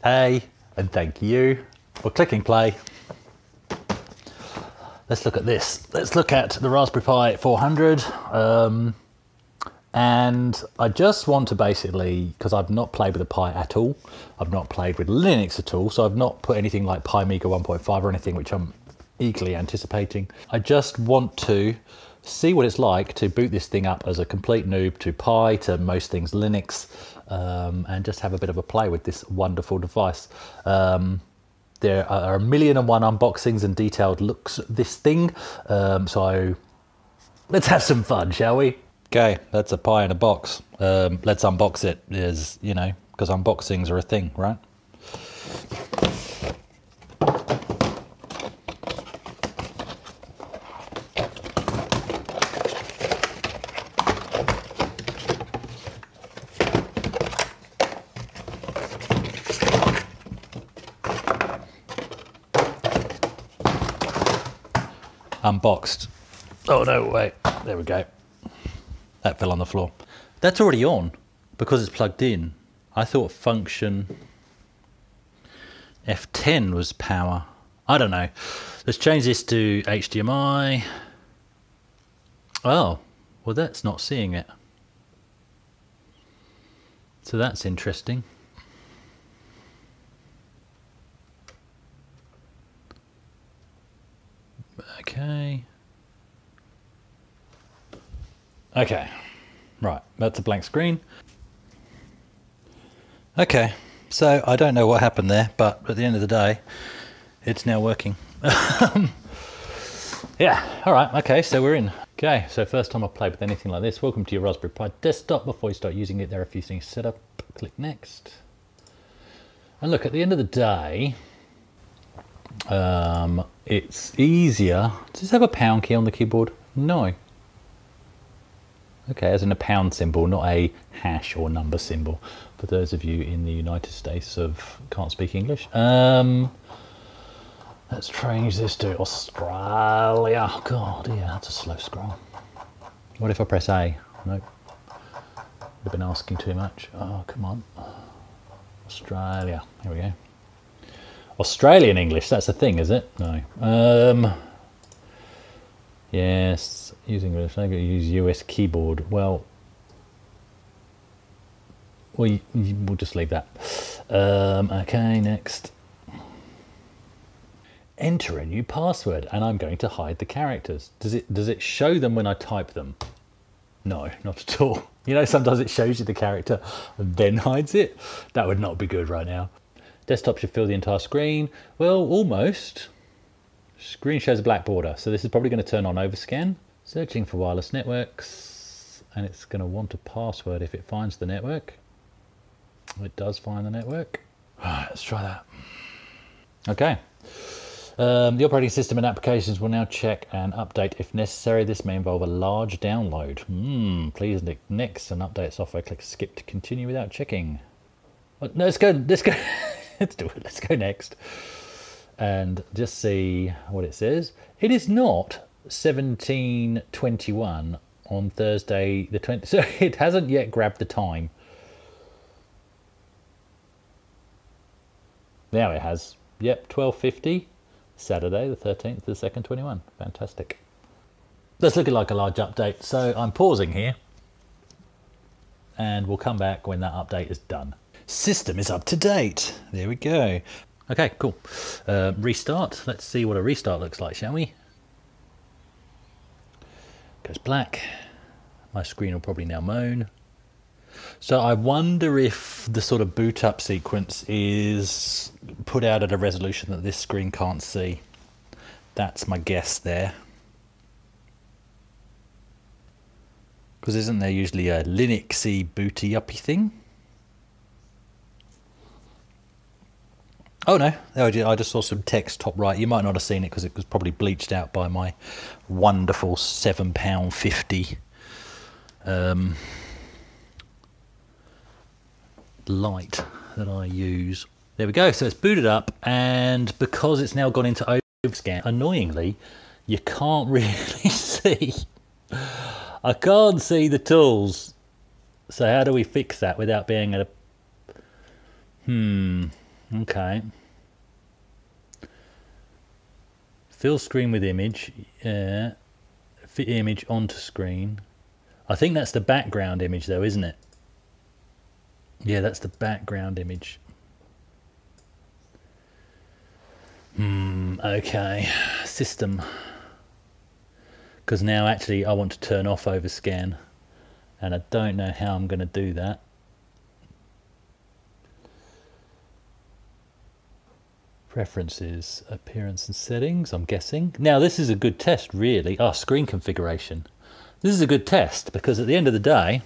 A, and thank you for clicking play. Let's look at this. Let's look at the Raspberry Pi 400. And I just want to basically, because I've not played with a Pi at all, I've not played with Linux at all, so I've not put anything like Pi Mega 1.5 or anything, which I'm eagerly anticipating. I just want to see what it's like to boot this thing up as a complete noob to Pi, to most things Linux, and just have a bit of a play with this wonderful device. There are a million and one unboxings and detailed looks at this thing, so let's have some fun, shall we? Okay, that's a Pi in a box. Let's unbox it, is, you know, because unboxings are a thing, right? Unboxed. Oh no, wait, there we go. That fell on the floor. That's already on because it's plugged in. I thought function F10 was power. I don't know. Let's change this to HDMI. Oh, well that's not seeing it. So that's interesting. Okay. Okay, right, that's a blank screen. Okay, so I don't know what happened there, but at the end of the day, it's now working. Yeah, all right, okay, so we're in. Okay, so first time I've played with anything like this. Welcome to your Raspberry Pi desktop. Before you start using it, there are a few things set up. Click next. And look, at the end of the day, it's easier. Does this have a pound key on the keyboard? No. Okay, as in a pound symbol, not a hash or number symbol. For those of you in the United States of can't speak English. Let's change this to Australia. God, yeah, that's a slow scroll. What if I press A? Nope. I've been asking too much. Oh, come on. Australia. Here we go. Australian English, that's a thing, is it? No. Yes, using English, I'm going to use US keyboard. Well, we'll just leave that. Okay, next. Enter a new password, and I'm going to hide the characters. Does it show them when I type them? No, not at all. You know, sometimes it shows you the character and then hides it. That would not be good right now. Desktop should fill the entire screen. Well, almost. Screen shows a black border, so this is probably going to turn on overscan. Searching for wireless networks, and it's going to want a password if it finds the network. It does find the network. Right, let's try that. Okay. The operating system and applications will now check and update if necessary. This may involve a large download. Please click next and update software. Click skip to continue without checking. Well, no, let's go. Let's do it. Let's go next. And just see what it says. It is not 17:21 on Thursday the 20th, so it hasn't yet grabbed the time. Now it has. Yep, 12:50, Saturday the 13th, the 2nd, 21. Fantastic. That's looking like a large update, so I'm pausing here, and we'll come back when that update is done. System is up to date. There we go. Okay, cool. Restart. Let's see what a restart looks like, shall we? Goes black. My screen will probably now moan. So I wonder if the sort of boot up sequence is put out at a resolution that this screen can't see. That's my guess there. Because isn't there usually a Linuxy booty uppy thing? Oh no, I just saw some text top right. You might not have seen it because it was probably bleached out by my wonderful £7.50 light that I use. There we go, so it's booted up, and because it's now gone into overscan, annoyingly, you can't really see. I can't see the tools. So how do we fix that without being a... Okay. Fill screen with image. Yeah. Fit image onto screen. I think that's the background image though, isn't it? Yeah, that's the background image. Okay. System. Because now actually I want to turn off overscan. And I don't know how I'm going to do that. Preferences, appearance and settings, I'm guessing. Now this is a good test really. Oh, screen configuration. This is a good test because at the end of the day,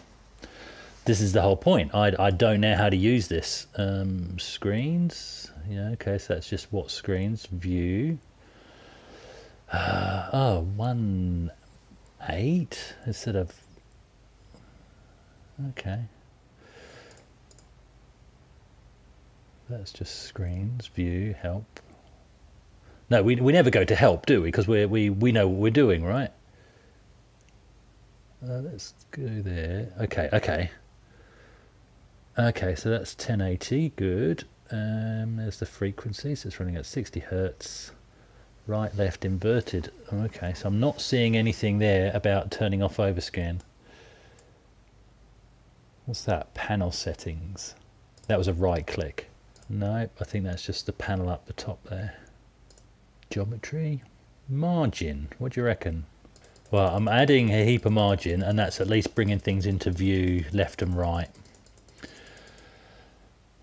this is the whole point. I don't know how to use this. Screens. Yeah, okay, so that's just what screens. View. 1.8 instead of... Okay. That's just screens, view, help. No, we never go to help, do we? Because we know what we're doing, right? Let's go there. Okay, so that's 1080, good. There's the frequency, so it's running at 60 Hertz. Right, left, inverted. Okay, so I'm not seeing anything there about turning off overscan. What's that? Panel settings. That was a right click. No, I think that's just the panel up the top there. Geometry. Margin. What do you reckon? Well, I'm adding a heap of margin, and that's at least bringing things into view left and right.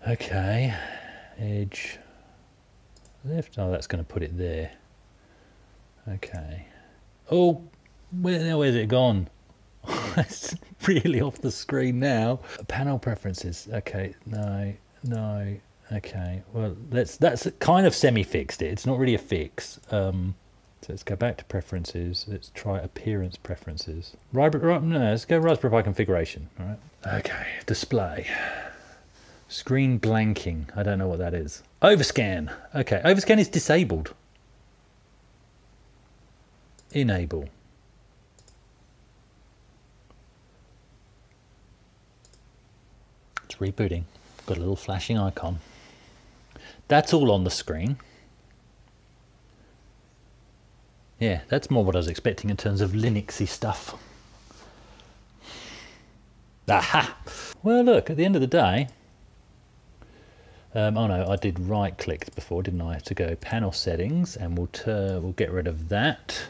Okay. Edge. Left. Oh, that's going to put it there. Okay. Oh, where's it gone? It's really off the screen now. Panel preferences. Okay. No. Okay, well, that's kind of semi-fixed it. It's not really a fix. So let's go back to preferences. Let's try appearance preferences. No, let's go Raspberry Pi configuration. All right. Okay, display. Screen blanking. I don't know what that is. Overscan. Okay, overscan is disabled. Enable. It's rebooting. Got a little flashing icon. That's all on the screen. Yeah, that's more what I was expecting in terms of Linuxy stuff. Aha! Well, look, at the end of the day... oh no, I did right click before, didn't I? To go panel settings, and we'll get rid of that.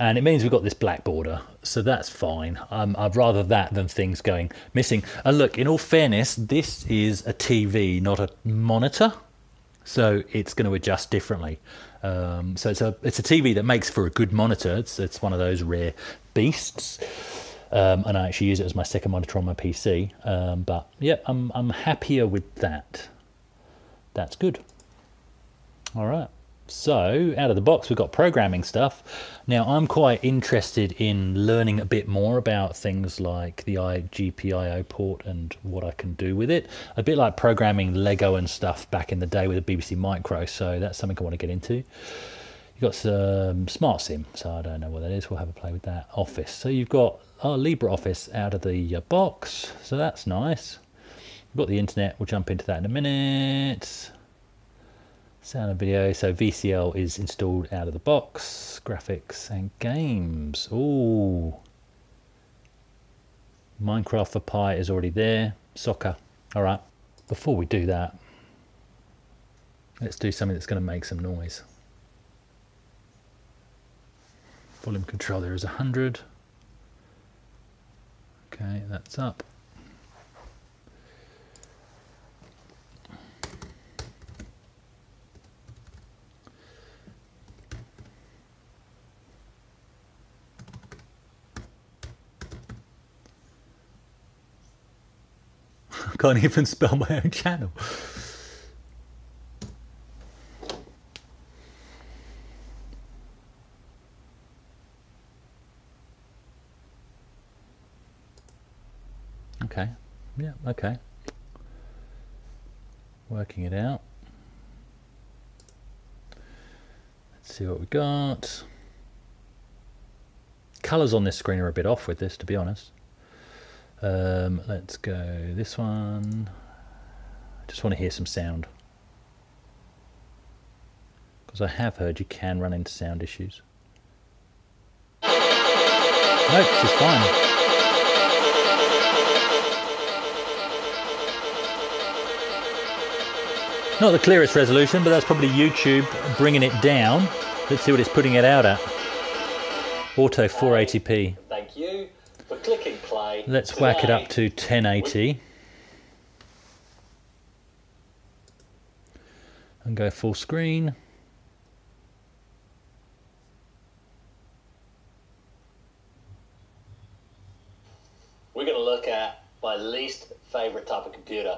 And it means we've got this black border, so that's fine. I'd rather that than things going missing. And look, in all fairness, this is a TV, not a monitor, so it's going to adjust differently. So it's a TV that makes for a good monitor. It's one of those rare beasts, and I actually use it as my second monitor on my PC. But yeah, I'm happier with that. That's good. All right. So, out of the box, we've got programming stuff. Now, I'm quite interested in learning a bit more about things like the GPIO port and what I can do with it. A bit like programming Lego and stuff back in the day with a BBC Micro, so that's something I want to get into. You've got some Smart Sim, so I don't know what that is. We'll have a play with that. Office. So you've got LibreOffice out of the box, so that's nice. We've got the internet. We'll jump into that in a minute. Sound and video, so VCL is installed out of the box. Graphics and games. Ooh. Minecraft for Pi is already there. Soccer. All right. Before we do that, let's do something that's going to make some noise. Volume control there is 100. Okay, that's up. Can't even spell my own channel. Okay, yeah, okay. Working it out. Let's see what we got. Colours on this screen are a bit off with this, to be honest. Let's go this one. Just want to hear some sound. Because I have heard you can run into sound issues. Nope, she's fine. Not the clearest resolution, but that's probably YouTube bringing it down. Let's see what it's putting it out at. Auto 480p. Thank you for clicking play. Let's whack it up to 1080. And go full screen. We're going to look at my least favourite type of computer,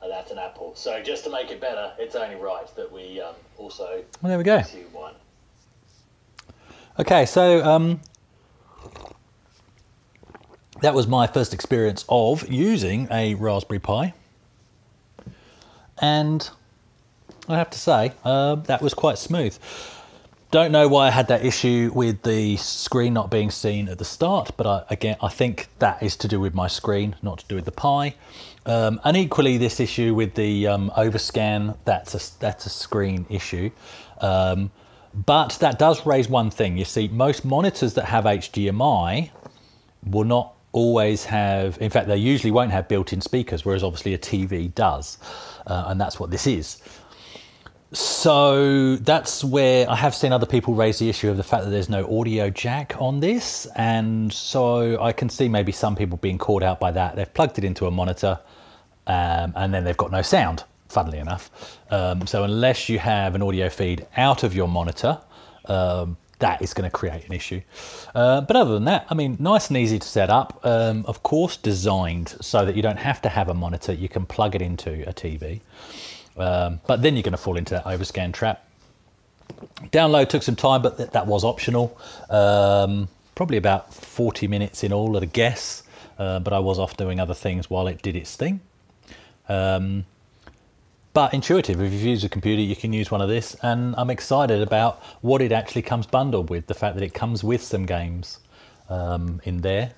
and that's an Apple. So just to make it better, it's only right that we also Well, there we go. do one. Okay, so that was my first experience of using a Raspberry Pi. And I have to say, that was quite smooth. Don't know why I had that issue with the screen not being seen at the start, but again, I think that is to do with my screen, not to do with the Pi. And equally, this issue with the overscan, that's a screen issue. But that does raise one thing. You see, most monitors that have HDMI will not always have, in fact, they usually won't have built-in speakers, whereas obviously a TV does. And that's what this is. So that's where I have seen other people raise the issue of the fact that there's no audio jack on this. And so I can see maybe some people being caught out by that. They've plugged it into a monitor and then they've got no sound, funnily enough. So unless you have an audio feed out of your monitor, that is going to create an issue. But other than that, I mean, nice and easy to set up. Of course, designed so that you don't have to have a monitor. You can plug it into a TV. But then you're going to fall into that overscan trap. Download took some time, but that was optional. Probably about 40 minutes in all at a guess. But I was off doing other things while it did its thing. But intuitive, if you've used a computer, you can use one of this. And I'm excited about what it actually comes bundled with. The fact that it comes with some games in there.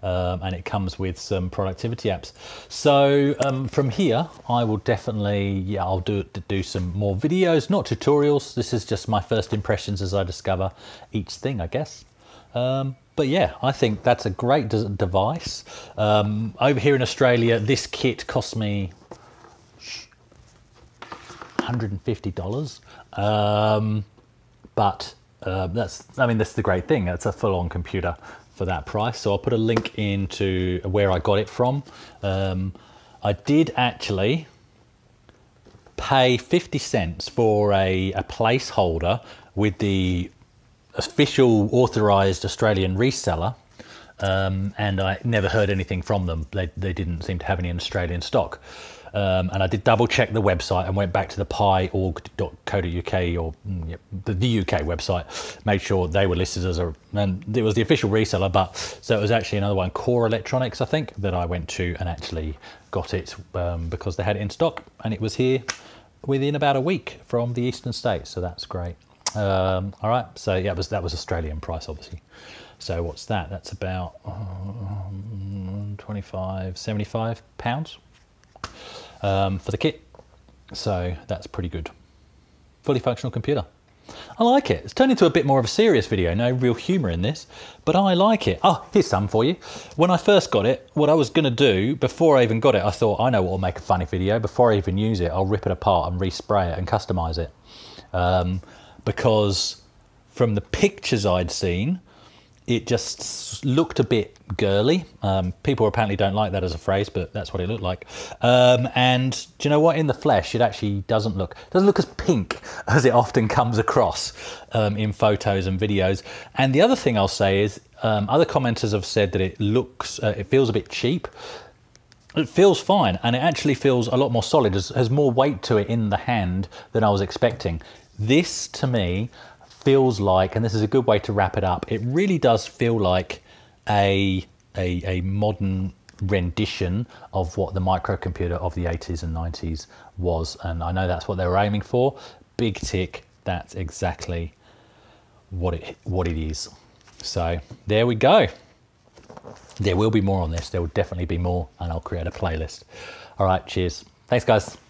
And it comes with some productivity apps. So from here, I will definitely, I'll do some more videos, not tutorials. This is just my first impressions as I discover each thing, I guess. But yeah, I think that's a great device. Over here in Australia, this kit cost me $150. But that's the great thing. It's a full-on computer for that price. So I'll put a link into where I got it from. I did actually pay 50 cents for a placeholder with the official authorized Australian reseller. And I never heard anything from them. They didn't seem to have any in Australian stock. And I did double check the website and went back to the pi.org.co.uk or the UK website, made sure they were listed as and it was the official reseller, but so it was actually another one, Core Electronics, I think, that I went to and actually got it because they had it in stock and it was here within about a week from the Eastern States. So that's great. All right. So yeah, that was Australian price, obviously. So what's that? That's about 75 pounds. For the kit, so that's pretty good. Fully functional computer. I like it. It's turned into a bit more of a serious video. No real humour in this, but I like it. Oh, here's some for you. When I first got it, what I was going to do before I even got it, I thought, I know what will make a funny video. Before I even use it, I'll rip it apart and respray it and customise it. Because from the pictures I'd seen, it just looked a bit girly. People apparently don't like that as a phrase, but that's what it looked like. And do you know what? In the flesh, it actually doesn't look as pink as it often comes across in photos and videos. And the other thing I'll say is, other commenters have said that it feels a bit cheap. It feels fine, and it actually feels a lot more solid. Has more weight to it in the hand than I was expecting. This, to me, feels like, and this is a good way to wrap it up, it really does feel like a modern rendition of what the microcomputer of the 80s and 90s was, and I know that's what they were aiming for. Big tick, that's exactly what it is. So there we go. There will be more on this. There will definitely be more, and I'll create a playlist. All right, cheers. Thank Thanks, guys.